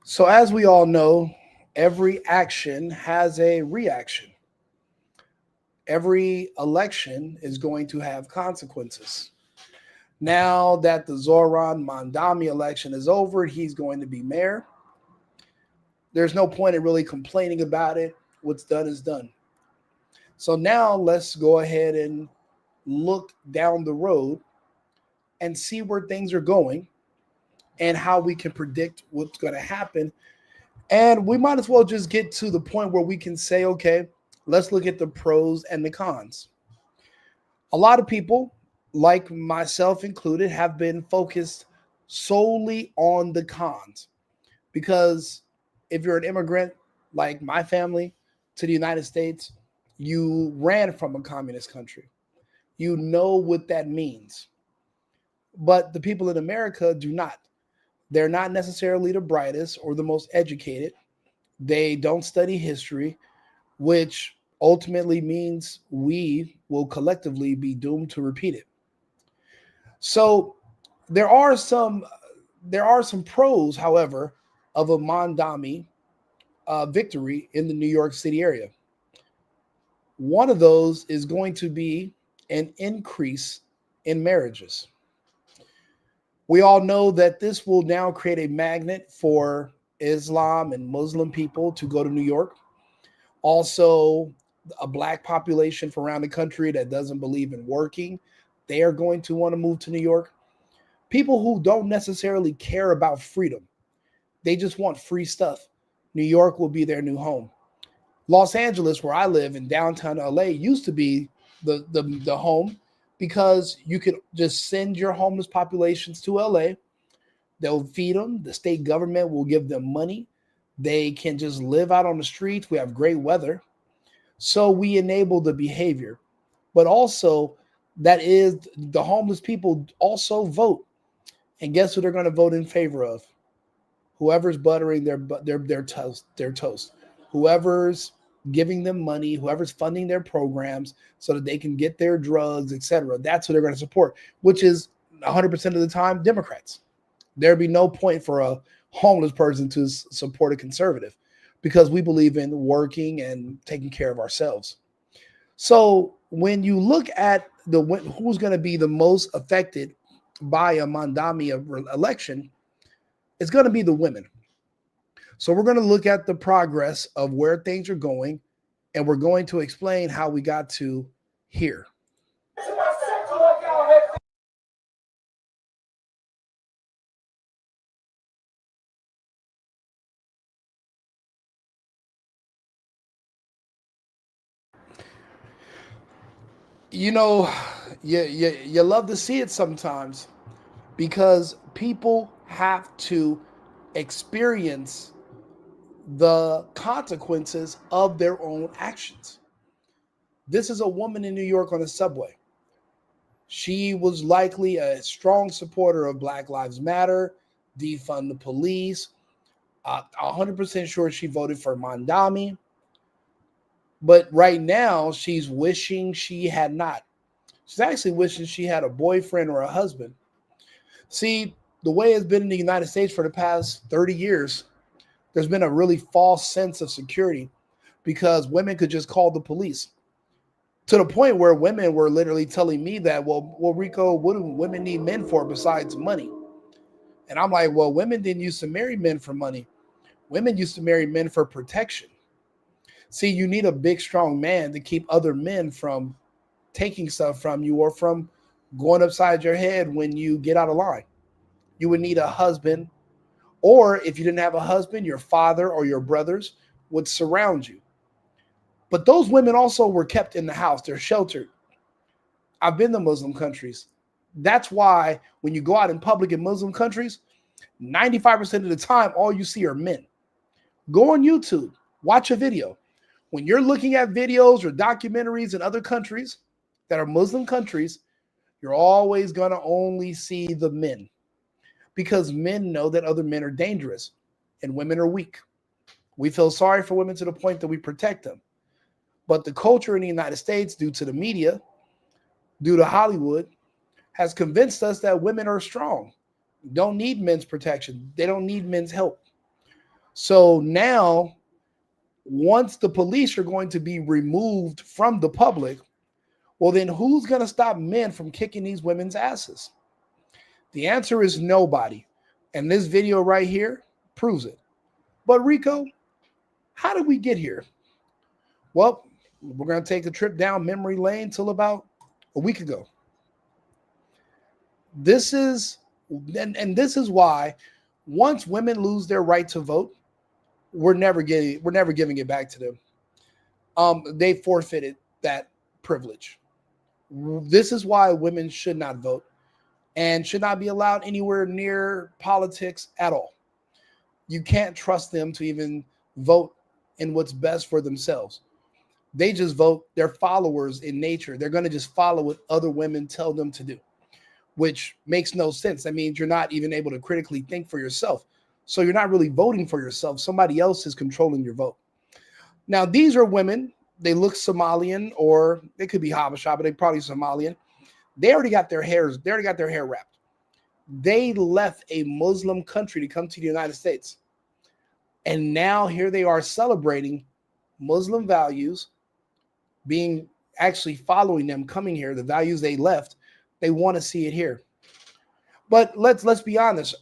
So, as we all know, every action has a reaction. Every election is going to have consequences. Now that the Zoran Mandami election is over, he's going to be mayor. There's no point in really complaining about it. What's done is done. So now let's go ahead and look down the road and see where things are going and how we can predict what's going to happen. And we might as well just get to the point where we can say, okay, let's look at the pros and the cons. A lot of people, like myself included, have been focused solely on the cons because if you're an immigrant like my family to the United States, you ran from a communist country. You know what that means. But the people in America do not. They're not necessarily the brightest or the most educated. They don't study history, which ultimately means we will collectively be doomed to repeat it. So there are some pros, however, of a Mondami victory in the New York City area. One of those is going to be an increase in marriages. We all know that this will now create a magnet for Islam and Muslim people to go to New York. Also, a black population from around the country that doesn't believe in working, they are going to want to move to New York. People who don't necessarily care about freedom, they just want free stuff. New York will be their new home. Los Angeles, where I live in downtown LA, used to be the home because you could just send your homeless populations to LA. They'll feed them. The state government will give them money. They can just live out on the streets. We have great weather. So we enable the behavior. But also, that is the homeless people also vote. And guess who they're going to vote in favor of? Whoever's buttering their toast. Whoever's giving them money, whoever's funding their programs so that they can get their drugs, etc. That's who they're going to support, which is 100% of the time Democrats. There'd be no point for a homeless person to support a conservative because we believe in working and taking care of ourselves. So when you look at who's going to be the most affected by a Mandami election, it's going to be the women. So we're going to look at the progress of where things are going, and we're going to explain how we got to here. You know, you love to see it sometimes because people have to experience the consequences of their own actions. This is a woman in New York on the subway. She was likely a strong supporter of Black Lives Matter, defund the police. 100% sure she voted for Mandami. But right now, she's wishing she had not. She's actually wishing she had a boyfriend or a husband. See, the way it's been in the United States for the past 30 years, there's been a really false sense of security because women could just call the police to the point where women were literally telling me that, well, Rico, what do women need men for besides money? And I'm like, well, women didn't used to marry men for money. Women used to marry men for protection. See, you need a big, strong man to keep other men from taking stuff from you or from going upside your head when you get out of line. You would need a husband, or if you didn't have a husband, your father or your brothers would surround you. But those women also were kept in the house, they're sheltered. I've been to Muslim countries. That's why when you go out in public in Muslim countries, 95% of the time, all you see are men. Go on YouTube, watch a video. When you're looking at videos or documentaries in other countries that are Muslim countries, you're always going to only see the men because men know that other men are dangerous and women are weak. We feel sorry for women to the point that we protect them. But the culture in the United States, due to the media, due to Hollywood, has convinced us that women are strong. don't need men's protection. They don't need men's help. So now, once the police are going to be removed from the public, well, then who's going to stop men from kicking these women's asses? The answer is nobody. And this video right here proves it. But Rico, how did we get here? Well, we're going to take a trip down memory lane till about a week ago. This is, and this is why once women lose their right to vote, we're never giving it back to them. They forfeited that privilege. This is why women should not vote and should not be allowed anywhere near politics at all. You can't trust them to even vote in what's best for themselves. They just vote. They're followers in nature. They're going to just follow what other women tell them to do, which makes no sense. That means you're not even able to critically think for yourself. So you're not really voting for yourself. Somebody else is controlling your vote. Now, these are women. They look Somalian, or they could be Habesha, but they're probably Somalian. They already got their hair wrapped. They left a Muslim country to come to the United States. And now here they are celebrating Muslim values, being actually following them, coming here, the values they left. They want to see it here. But let's be honest.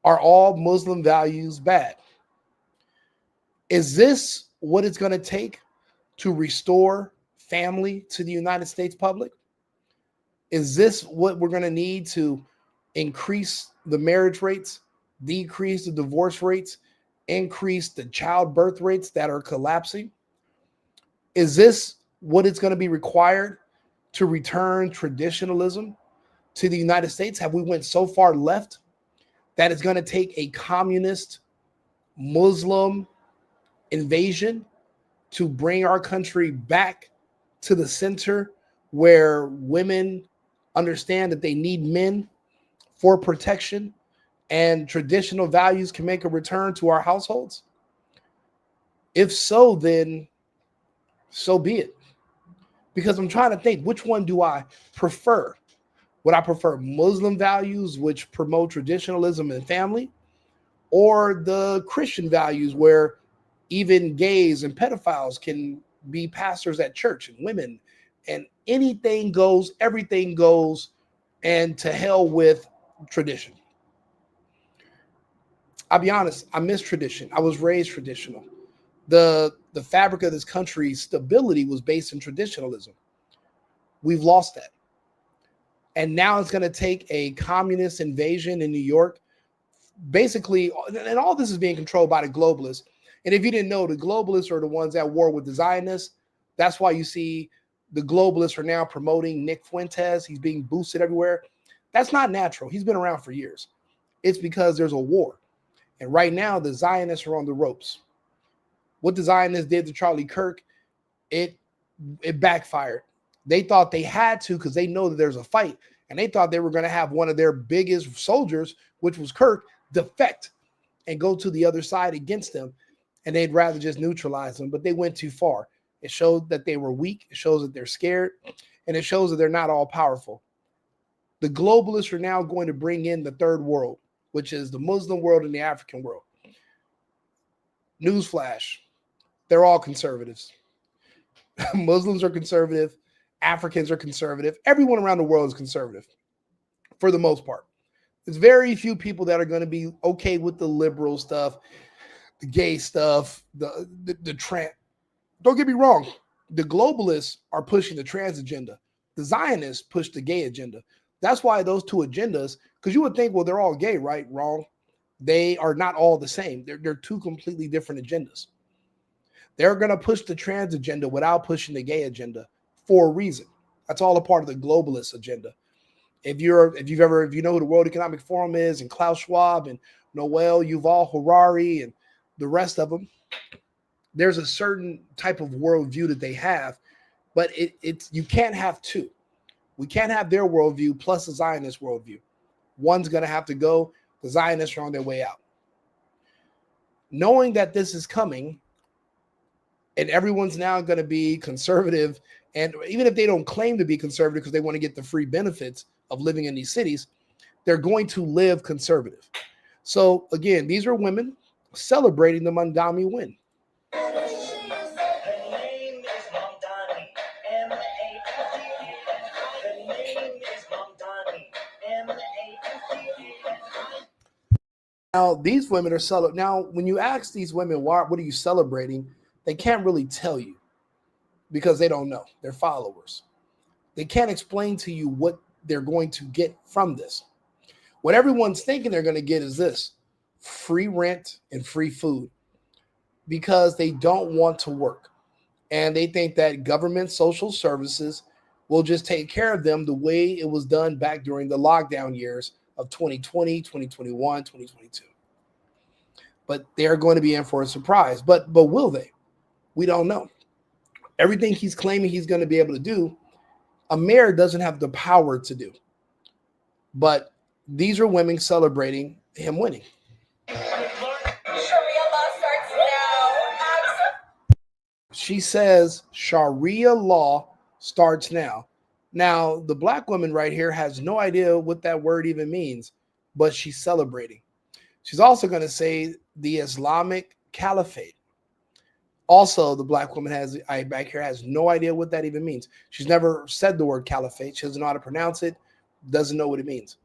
Are all Muslim values bad? Is this what it's going to take to restore family to the United States public? Is this what we're going to need to increase the marriage rates, decrease the divorce rates, increase the childbirth rates that are collapsing? Is this what it's going to be required to return traditionalism to the United States? Have we went so far left that it's going to take a communist Muslim invasion to bring our country back to the center where women understand that they need men for protection and traditional values can make a return to our households? If so, then so be it. Because I'm trying to think, which one do I prefer? Would I prefer Muslim values, which promote traditionalism and family, or the Christian values where even gays and pedophiles can be pastors at church and women, and anything goes, everything goes, and to hell with tradition? I'll be honest, I miss tradition. I was raised traditional. The fabric of this country's stability was based in traditionalism. We've lost that. And now it's going to take a communist invasion in New York. Basically, and all this is being controlled by the globalists. And if you didn't know, the globalists are the ones at war with the Zionists. That's why you see the globalists are now promoting Nick Fuentes. He's being boosted everywhere. That's not natural. He's been around for years. It's because there's a war. And right now, the Zionists are on the ropes. What the Zionists did to Charlie Kirk, it backfired. They thought they had to because they know that there's a fight. And they thought they were going to have one of their biggest soldiers, which was Kirk, defect and go to the other side against them. And they'd rather just neutralize them. But they went too far. It showed that they were weak. It shows that they're scared. And it shows that they're not all powerful. The globalists are now going to bring in the third world, which is the Muslim world and the African world. Newsflash, they're all conservatives. Muslims are conservative. Africans are conservative. Everyone around the world is conservative for the most part. There's very few people that are going to be okay with the liberal stuff, the gay stuff, the trans. Don't get me wrong. The globalists are pushing the trans agenda. The Zionists push the gay agenda. That's why those two agendas, because you would think, well, they're all gay, right? Wrong. They are not all the same. They're two completely different agendas. They're going to push the trans agenda without pushing the gay agenda for a reason. That's all a part of the globalist agenda. If you know who the World Economic Forum is, and Klaus Schwab and Noel Yuval Harari and the rest of them, there's a certain type of worldview that they have, but you can't have two. We can't have their worldview plus the Zionist worldview. One's going to have to go. The Zionists are on their way out. Knowing that this is coming, and everyone's now going to be conservative, and even if they don't claim to be conservative because they want to get the free benefits of living in these cities, they're going to live conservative. So again, these are women celebrating the Mamdani win. Her name is Mamdani, M-A-M-D-A-N-I. Her name is Mamdani, M-A-M-D-A-N-I. Now, these women are celebrating. Now, when you ask these women, what are you celebrating? They can't really tell you because they don't know. They're followers. They can't explain to you what they're going to get from this. What everyone's thinking they're going to get is this: free rent and free food, because they don't want to work. And they think that government social services will just take care of them the way it was done back during the lockdown years of 2020, 2021, 2022. But they're going to be in for a surprise. But will they? We don't know. Everything he's claiming he's going to be able to do, a mayor doesn't have the power to do. But these are women celebrating him winning. Sharia law starts now. She says Sharia law starts now. Now, the black woman right here has no idea what that word even means, but she's celebrating. She's also going to say the Islamic Caliphate. Also, the black woman has I back here has no idea what that even means. She's never said the word caliphate. She doesn't know how to pronounce it, doesn't know what it means.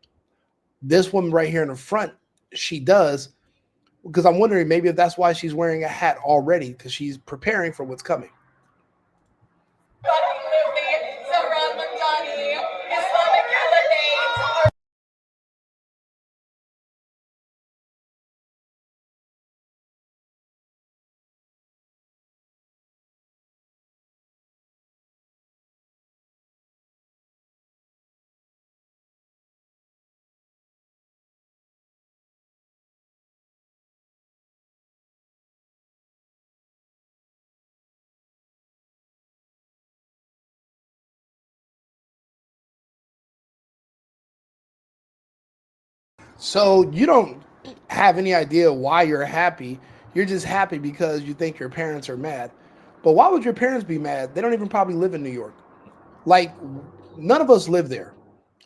This woman right here in the front, she does, because I'm wondering maybe if that's why she's wearing a hat already, because she's preparing for what's coming. So you don't have any idea why you're happy. You're just happy because you think your parents are mad. But why would your parents be mad? They don't even probably live in New York. Like, none of us live there.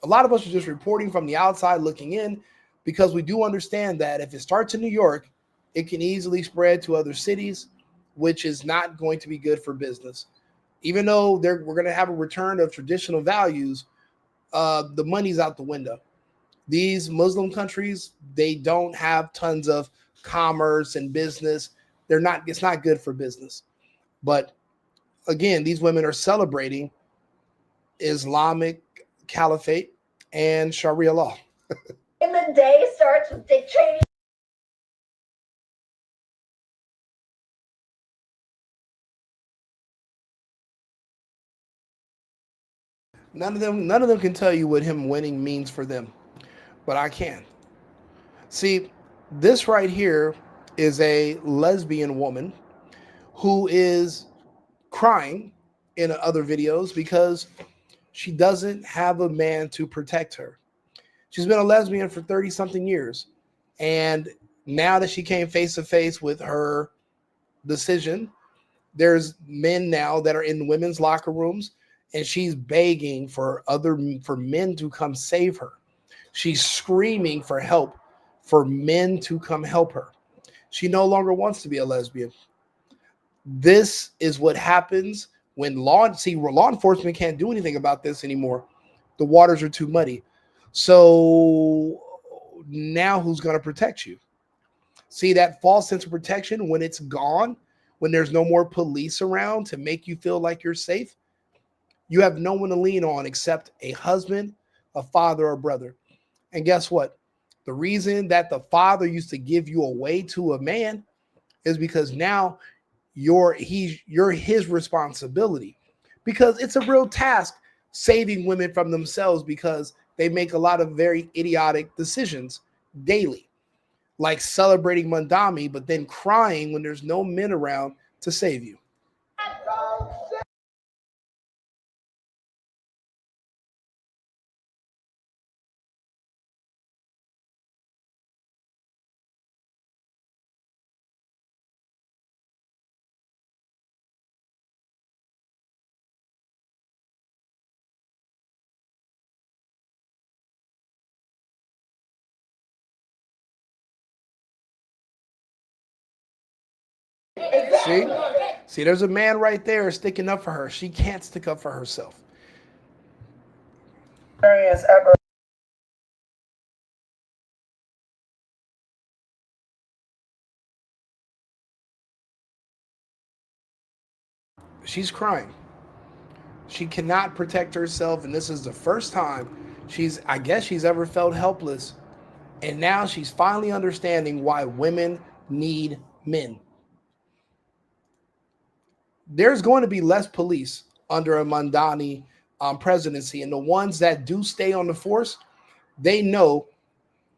A lot of us are just reporting from the outside looking in, because we do understand that if it starts in New York, it can easily spread to other cities, which is not going to be good for business. Even though we're going to have a return of traditional values, the money's out the window. These Muslim countries, they don't have tons of commerce and business. It's not good for business. But again, these women are celebrating Islamic Caliphate and Sharia law. And the day starts with Dick Cheney. None of them can tell you what him winning means for them, but I can. See, this right here is a lesbian woman who is crying in other videos because she doesn't have a man to protect her. She's been a lesbian for 30 something years. And now that she came face to face with her decision, there's men now that are in women's locker rooms, and she's begging for men to come save her. She's screaming for help, for men to come help her. She no longer wants to be a lesbian. This is what happens when law enforcement can't do anything about this anymore. The waters are too muddy. So now who's going to protect you? See, that false sense of protection, when it's gone, when there's no more police around to make you feel like you're safe, you have no one to lean on except a husband, a father, or a brother. And guess what? The reason that the father used to give you away to a man is because now you're his responsibility, because it's a real task saving women from themselves, because they make a lot of very idiotic decisions daily, like celebrating Mandami but then crying when there's no men around to save you. See, there's a man right there sticking up for her. She can't stick up for herself. Ever. She's crying. She cannot protect herself, and this is the first time I guess she's ever felt helpless. And now she's finally understanding why women need men. There's going to be less police under a Mamdani presidency, and the ones that do stay on the force, they know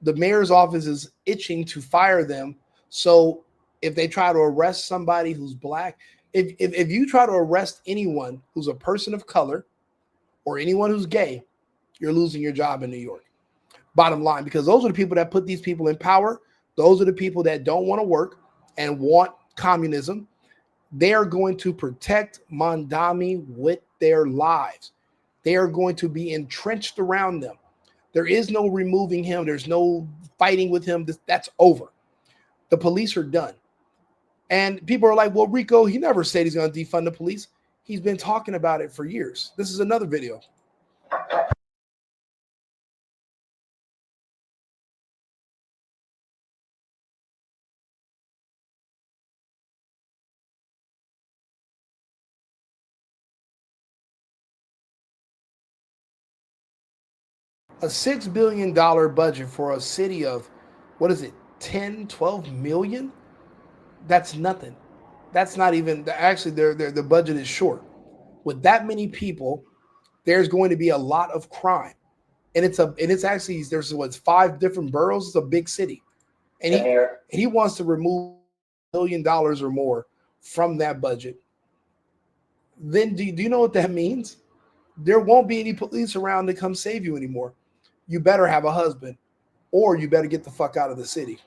the mayor's office is itching to fire them. So if they try to arrest somebody who's black, if you try to arrest anyone who's a person of color or anyone who's gay, you're losing your job in New York. Bottom line, because those are the people that put these people in power. Those are the people that don't want to work and want communism. They are going to protect Mamdani with their lives. They are going to be entrenched around them. There is no removing him. There's no fighting with him. That's over. The police are done. And people are like, well, Rico, he never said he's going to defund the police. He's been talking about it for years. This is another video. A $6 billion budget for a city of, what is it, 10, 12 million? That's nothing. That's not even, actually, the budget is short. With that many people, there's going to be a lot of crime. And it's actually, there's what's 5 different boroughs. It's a big city. And he wants to remove $1 billion or more from that budget. Then do you know what that means? There won't be any police around to come save you anymore. You better have a husband, or you better get the fuck out of the city.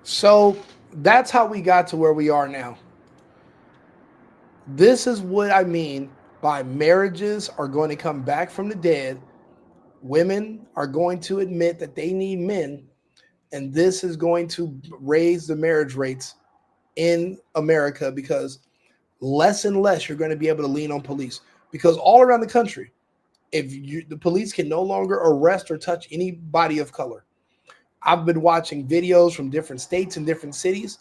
So that's how we got to where we are now. This is what I mean by marriages are going to come back from the dead. Women are going to admit that they need men, and this is going to raise the marriage rates in America, because less and less you're going to be able to lean on police, because all around the country, the police can no longer arrest or touch anybody of color. I've been watching videos from different states and different cities.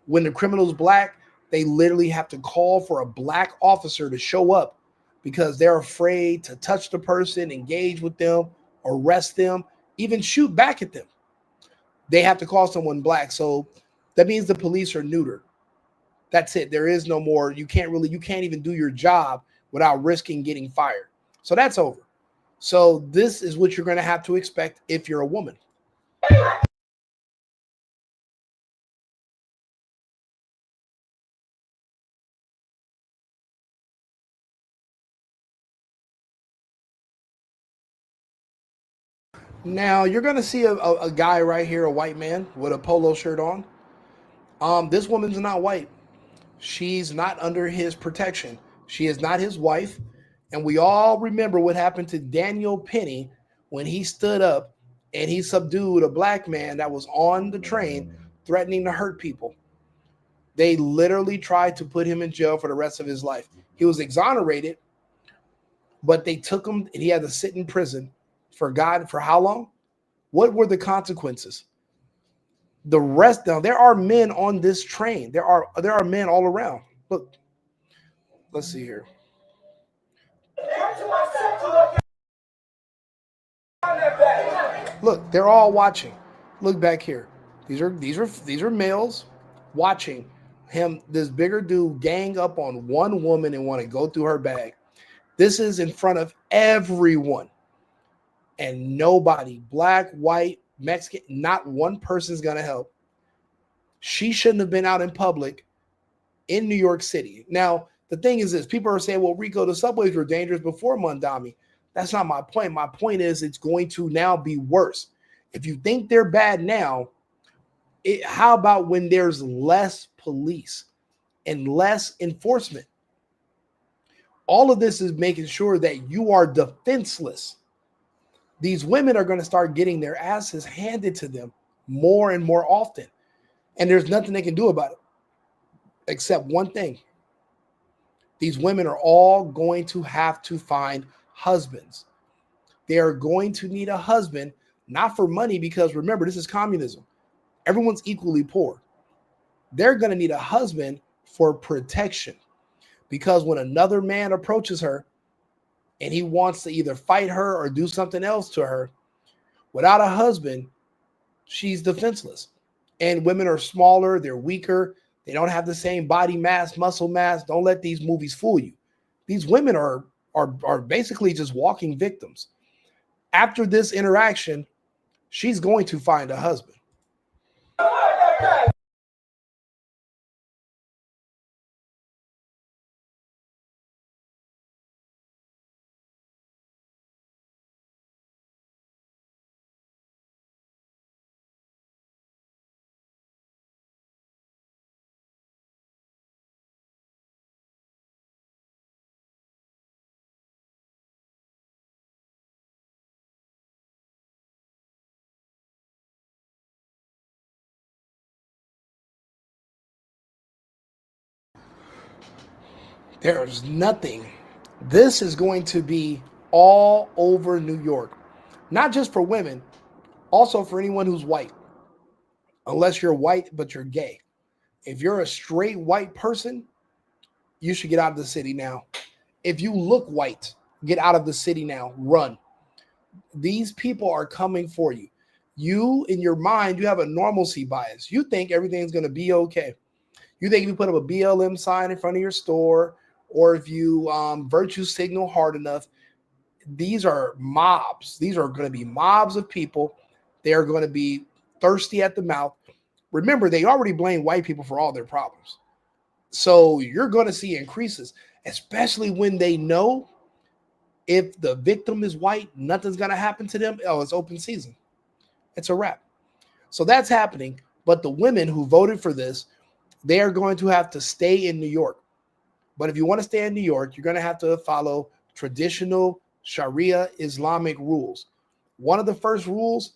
When the criminal's black, they literally have to call for a black officer to show up because they're afraid to touch the person, engage with them, arrest them, even shoot back at them. They have to call someone black. So that means the police are neutered. That's it. There is no more. You can't even do your job without risking getting fired. So that's over. So this is what you're going to have to expect if you're a woman. Now you're going to see a guy right here, a white man with a polo shirt on. This woman's not white. She's not under his protection. She is not his wife. And we all remember what happened to Daniel Penny when he stood up and he subdued a black man that was on the train threatening to hurt people. They literally tried to put him in jail for the rest of his life. He was exonerated, but they took him and he had to sit in prison for how long? What were the consequences? The rest, now there are men on this train. There are men all around. Look, let's see here. Look, they're all watching. Look back here. These are males watching him, this bigger dude, gang up on one woman and want to go through her bag. This is in front of everyone. And nobody, black, white, Mexican, not one person's gonna help. She shouldn't have been out in public in New York City. Now, the thing is this, people are saying, well, Rico, the subways were dangerous before Mamdani. That's not my point. My point is it's going to now be worse. If you think they're bad now, how about when there's less police and less enforcement? All of this is making sure that you are defenseless. These women are going to start getting their asses handed to them more and more often. And there's nothing they can do about it except one thing. These women are all going to have to find husbands. They are going to need a husband, not for money, because remember, this is communism. Everyone's equally poor. They're going to need a husband for protection, because when another man approaches her and he wants to either fight her or do something else to her, without a husband, she's defenseless. And women are smaller, they're weaker, they don't have the same body mass, muscle mass. Don't let these movies fool you. These women are basically just walking victims. After this interaction, she's going to find a husband. There's nothing. This is going to be all over New York, not just for women, also for anyone who's white, unless you're white but you're gay. If you're a straight white person, you should get out of the city now. If you look white, get out of the city now. Run. These people are coming for you. You, in your mind, you have a normalcy bias. You think everything's going to be okay. You think if you put up a BLM sign in front of your store, or if you virtue signal hard enough, these are mobs. These are going to be mobs of people. They are going to be thirsty at the mouth. Remember, they already blame white people for all their problems. So you're going to see increases, especially when they know if the victim is white, nothing's going to happen to them. Oh, it's open season. It's a wrap. So that's happening. But the women who voted for this, they are going to have to stay in New York. But if you want to stay in New York, you're going to have to follow traditional Sharia Islamic rules. One of the first rules,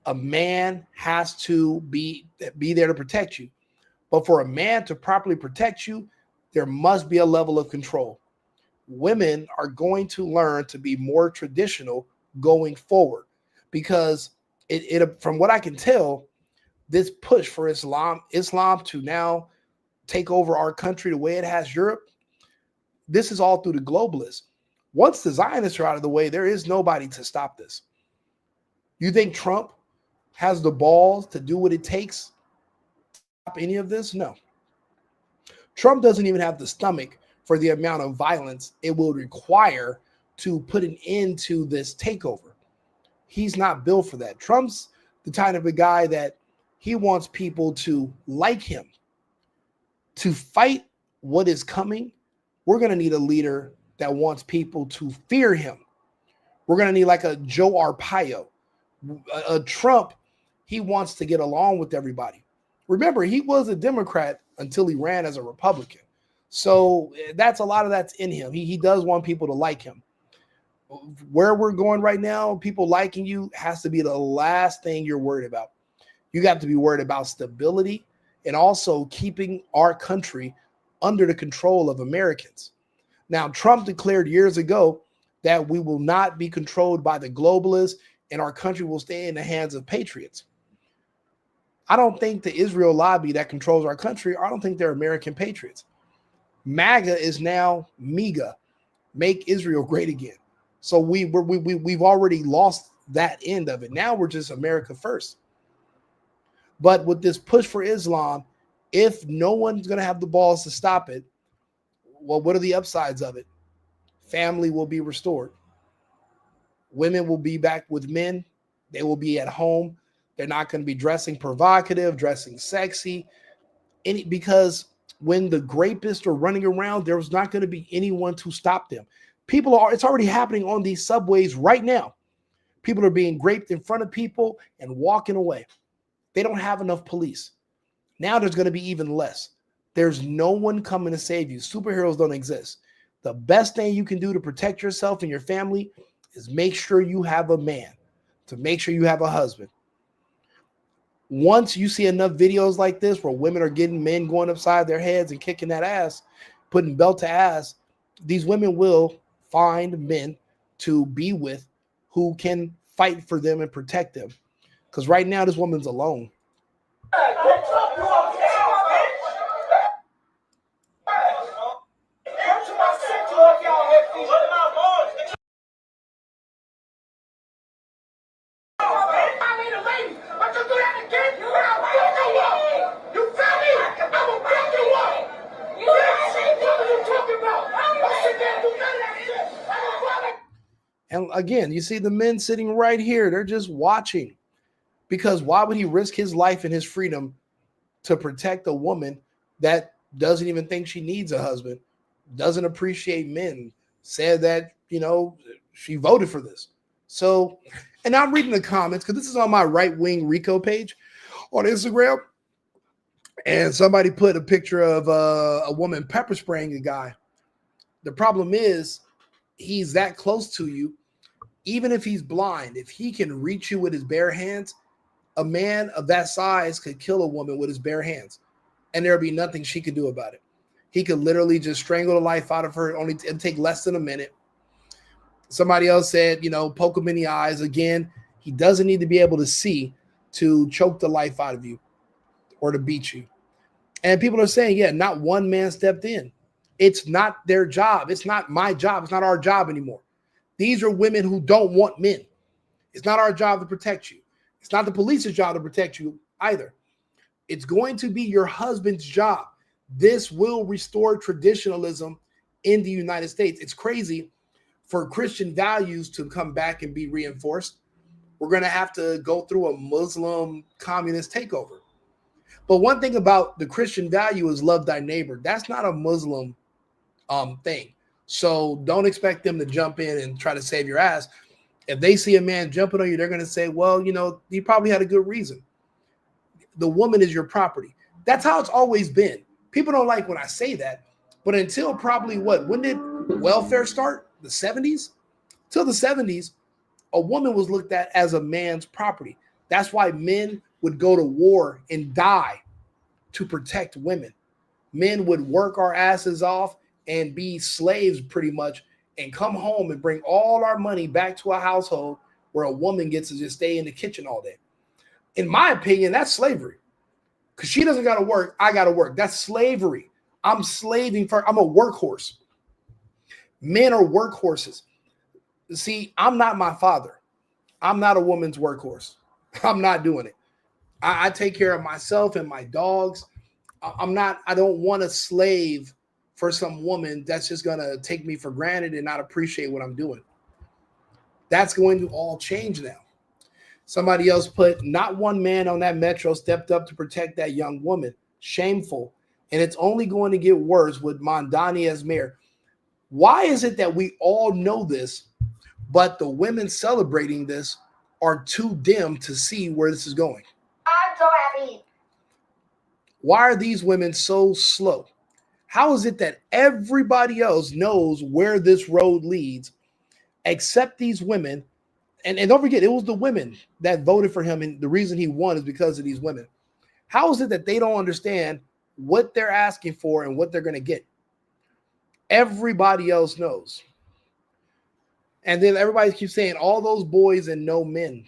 a man has to be there to protect you. But for a man to properly protect you, there must be a level of control. Women are going to learn to be more traditional going forward, because it from what I can tell, this push for Islam to now take over our country the way it has Europe, this is all through the globalists. Once the Zionists are out of the way, there is nobody to stop this. You think Trump has the balls to do what it takes to stop any of this? No. Trump doesn't even have the stomach for the amount of violence it will require to put an end to this takeover. He's not built for that. Trump's the kind of a guy that he wants people to like him. To fight what is coming, we're going to need a leader that wants people to fear him. We're going to need like a Joe Arpaio. A Trump, he wants to get along with everybody. Remember, he was a Democrat until he ran as a Republican. So that's a lot of that's in him. He does want people to like him. Where we're going right now, people liking you has to be the last thing you're worried about. You got to be worried about stability and also keeping our country under the control of Americans. Now, Trump declared years ago that we will not be controlled by the globalists and our country will stay in the hands of patriots. I don't think the Israel lobby that controls our country, I don't think they're American patriots. MAGA is now MEGA, make Israel great again. So we've already lost that end of it. Now we're just America first. But with this push for Islam, if no one's going to have the balls to stop it, well, what are the upsides of it? Family will be restored. Women will be back with men. They will be at home. They're not going to be dressing provocative, dressing sexy. Because when the rapists are running around, there's not going to be anyone to stop them. It's already happening on these subways right now. People are being raped in front of people and walking away. They don't have enough police. Now there's going to be even less. There's no one coming to save you. Superheroes don't exist. The best thing you can do to protect yourself and your family is make sure you have a man, to make sure you have a husband. Once you see enough videos like this where women are getting men going upside their heads and kicking that ass, putting belt to ass, these women will find men to be with who can fight for them and protect them. Because right now, this woman's alone. And again, you see the men sitting right here. They're just watching. Because why would he risk his life and his freedom to protect a woman that doesn't even think she needs a husband, doesn't appreciate men, said that, she voted for this. So, and I'm reading the comments because this is on my right-wing Rico page on Instagram. And somebody put a picture of a woman pepper spraying a guy. The problem is he's that close to you. Even if he's blind, if he can reach you with his bare hands, a man of that size could kill a woman with his bare hands, and there'd be nothing she could do about it. He could literally just strangle the life out of her. It'd take less than a minute. Somebody else said, poke him in the eyes. Again, he doesn't need to be able to see to choke the life out of you or to beat you. And people are saying, yeah, not one man stepped in. It's not their job. It's not my job. It's not our job anymore. These are women who don't want men. It's not our job to protect you. It's not the police's job to protect you either. It's going to be your husband's job. This will restore traditionalism in the United States. It's crazy for Christian values to come back and be reinforced. We're going to have to go through a Muslim communist takeover. But one thing about the Christian value is love thy neighbor. That's not a Muslim thing. So don't expect them to jump in and try to save your ass. If they see a man jumping on you, they're going to say, well, he probably had a good reason. The woman is your property. That's how it's always been. People don't like when I say that, but until probably when did welfare start? The 70s? Till the 70s, a woman was looked at as a man's property. That's why men would go to war and die to protect women. Men would work our asses off and be slaves pretty much and come home and bring all our money back to a household where a woman gets to just stay in the kitchen all day. In my opinion, that's slavery. Because she doesn't got to work, I got to work. That's slavery. I'm slaving I'm a workhorse. Men are workhorses. See, I'm not my father. I'm not a woman's workhorse. I'm not doing it. I take care of myself and my dogs. I don't want to slave for some woman that's just going to take me for granted and not appreciate what I'm doing. That's going to all change now. Somebody else put, not one man on that metro stepped up to protect that young woman. Shameful. And it's only going to get worse with Mamdani as mayor. Why is it that we all know this, but the women celebrating this are too dim to see where this is going? I'm so happy. Why are these women so slow? How is it that everybody else knows where this road leads except these women? And don't forget, it was the women that voted for him, and the reason he won is because of these women. How is it that they don't understand what they're asking for and what they're going to get? Everybody else knows. And then everybody keeps saying all those boys and no men.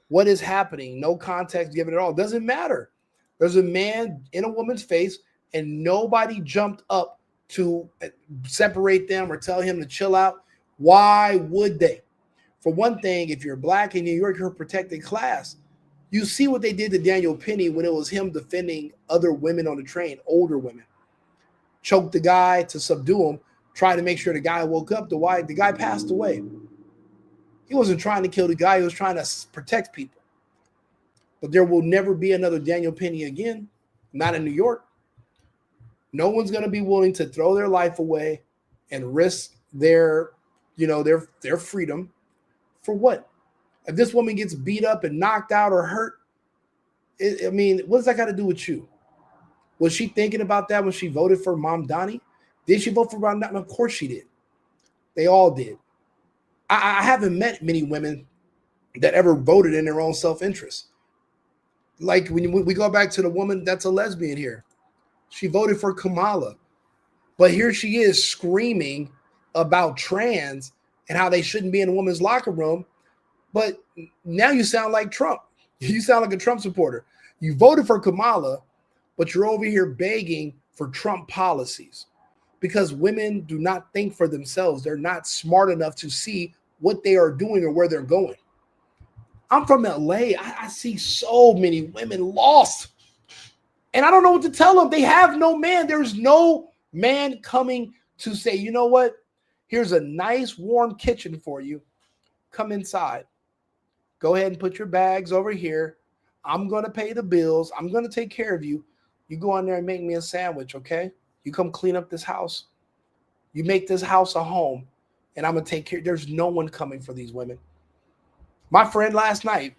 What is happening? No context given at all. Doesn't matter. There's a man in a woman's face and nobody jumped up to separate them or tell him to chill out. Why would they? For one thing, if you're black in New York, you're a protected class. You see what they did to Daniel Penny when it was him defending other women on the train, older women. Choked the guy to subdue him, tried to make sure the guy woke up. The guy passed away. He wasn't trying to kill the guy. He was trying to protect people. But there will never be another Daniel Penny again, not in New York. No one's going to be willing to throw their life away and risk their freedom for what? If this woman gets beat up and knocked out or hurt, I mean, what does that got to do with you? Was she thinking about that when she voted for Mamdani? Did she vote for Mamdani? Of course she did. They all did. I haven't met many women that ever voted in their own self-interest. Like when we go back to the woman that's a lesbian here. She voted for Kamala. But here she is screaming about trans and how they shouldn't be in a woman's locker room. But now you sound like Trump. You sound like a Trump supporter. You voted for Kamala, but you're over here begging for Trump policies because women do not think for themselves. They're not smart enough to see what they are doing or where they're going. I'm from LA. I see so many women lost. And I don't know what to tell them. They have no man. There's no man coming to say, you know what? Here's a nice warm kitchen for you. Come inside. Go ahead and put your bags over here. I'm going to pay the bills. I'm going to take care of you. You go in there and make me a sandwich, okay? You come clean up this house. You make this house a home, and I'm going to take care. There's no one coming for these women. My friend last night,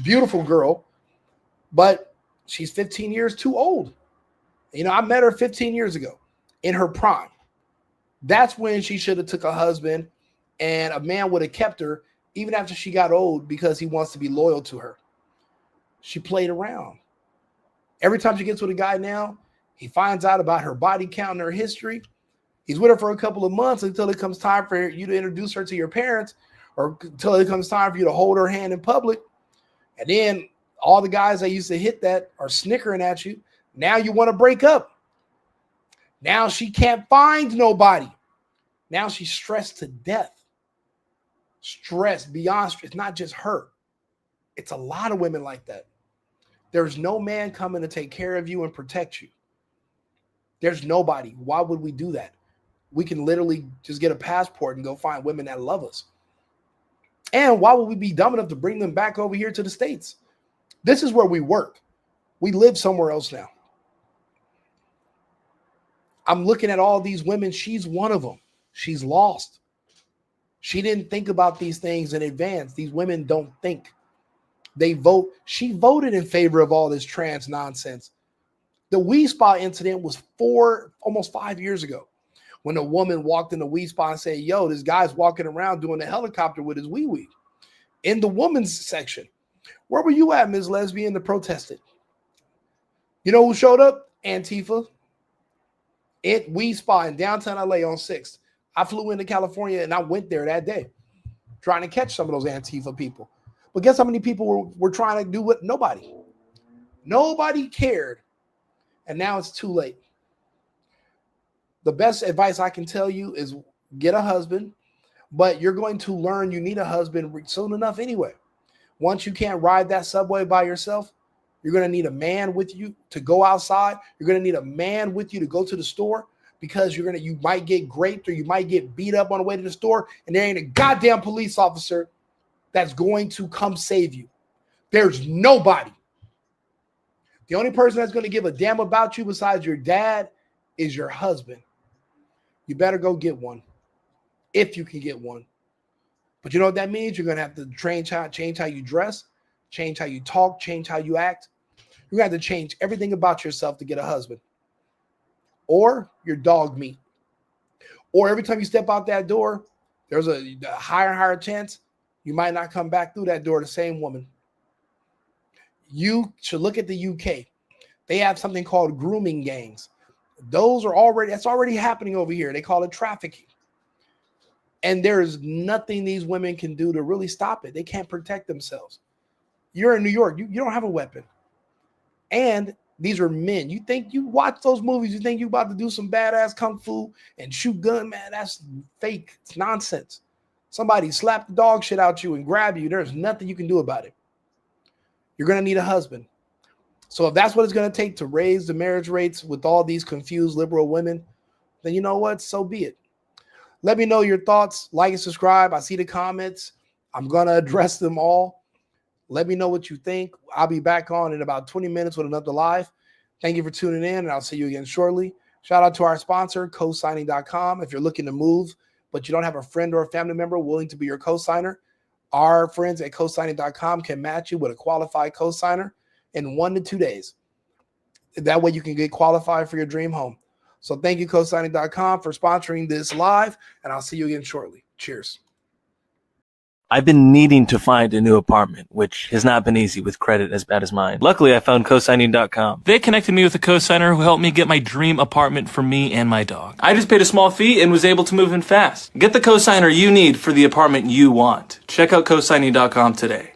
beautiful girl, but she's 15 years too old. You know, I met her 15 years ago in her prime. That's when she should have took a husband, and a man would have kept her even after she got old because he wants to be loyal to her. She played around. Every time she gets with a guy now, he finds out about her body count and her history. He's with her for a couple of months until it comes time for you to introduce her to your parents, or until it comes time for you to hold her hand in public. And then all the guys that used to hit that are snickering at you. Now you want to break up. Now she can't find nobody. Now she's stressed to death. Stressed beyond stress. It's not just her. It's a lot of women like that. There's no man coming to take care of you and protect you. There's nobody. Why would we do that? We can literally just get a passport and go find women that love us. And why would we be dumb enough to bring them back over here to the States? This is where we work. We live somewhere else now. I'm looking at all these women. She's one of them. She's lost. She didn't think about these things in advance. These women don't think. They vote. She voted in favor of all this trans nonsense. The Wee Spa incident was almost 5 years ago, when a woman walked in the Wee Spa and said, yo, this guy's walking around doing a helicopter with his wee-wee in the women's section. Where were you at, Ms. Lesbian, that protested? You know who showed up? Antifa. At Wee Spa in downtown LA on 6th. I flew into California and I went there that day trying to catch some of those Antifa people. But guess how many people were trying to do what? Nobody. Nobody cared. And now it's too late. The best advice I can tell you is get a husband, but you're going to learn you need a husband soon enough anyway. Once you can't ride that subway by yourself, you're going to need a man with you to go outside. You're going to need a man with you to go to the store, because you might get raped or you might get beat up on the way to the store, and there ain't a goddamn police officer that's going to come save you. There's nobody. The only person that's going to give a damn about you besides your dad is your husband. You better go get one if you can get one. But you know what that means? You're going to have to change how you dress, change how you talk, change how you act. You're going to have to change everything about yourself to get a husband. Or your dog meat. Or every time you step out that door, there's a higher and higher chance you might not come back through that door the same woman. You should look at the UK. They have something called grooming gangs. That's already happening over here. They call it trafficking. And there's nothing these women can do to really stop it. They can't protect themselves. You're in New York. You don't have a weapon. And these are men. You think you watch those movies, you think you about to do some badass kung fu and shoot gun, man, that's fake. It's nonsense. Somebody slap the dog shit out you and grab you. There's nothing you can do about it. You're going to need a husband. So if that's what it's going to take to raise the marriage rates with all these confused liberal women, then you know what? So be it. Let me know your thoughts. Like and subscribe. I see the comments. I'm going to address them all. Let me know what you think. I'll be back on in about 20 minutes with another live. Thank you for tuning in, and I'll see you again shortly. Shout out to our sponsor, cosigning.com. If you're looking to move, but you don't have a friend or a family member willing to be your cosigner, Our friends at cosigning.com can match you with a qualified cosigner in 1 to 2 days. That way you can get qualified for your dream home. So thank you, cosigning.com, for sponsoring this live, and I'll see you again shortly. Cheers. I've been needing to find a new apartment, which has not been easy with credit as bad as mine. Luckily, I found cosigning.com. They connected me with a cosigner who helped me get my dream apartment for me and my dog. I just paid a small fee and was able to move in fast. Get the cosigner you need for the apartment you want. Check out cosigning.com today.